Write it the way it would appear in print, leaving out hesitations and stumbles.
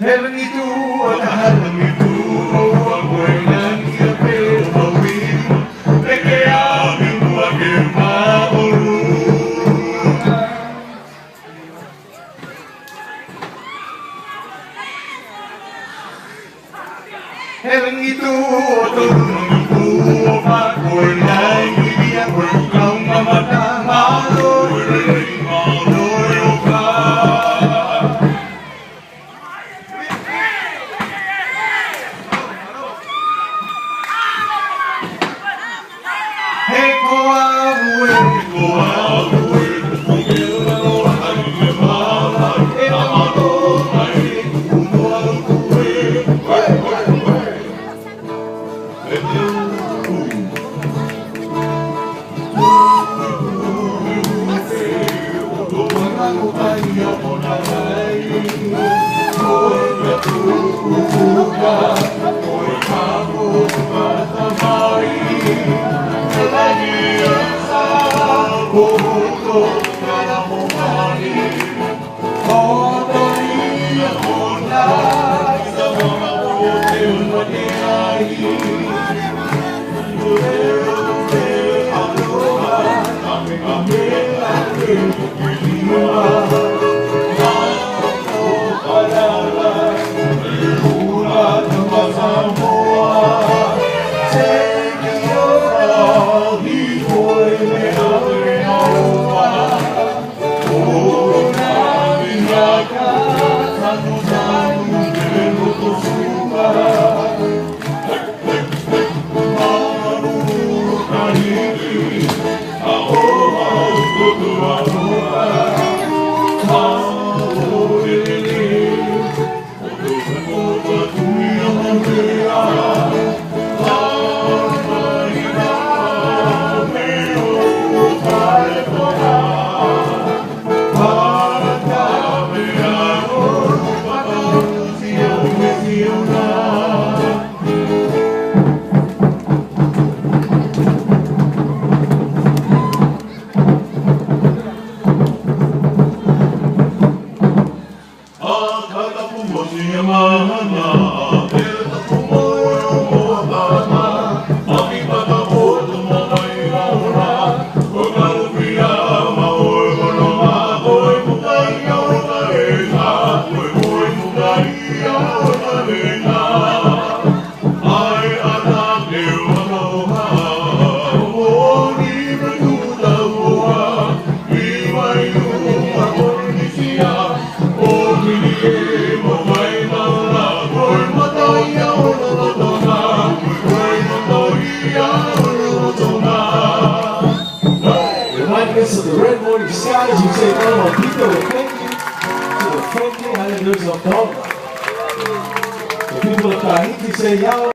Heaven itu at heaven itu ako'y nangyapi umawin na kaya aking waging maulong. Heaven itu tulungan itu ako'y nangyapi ako'y kang mamatang aloy ka. Hey, go away, of the red morning skies, you say, oh, people, thank you to the friendly islanders of Tonga. The people of Tahiti say,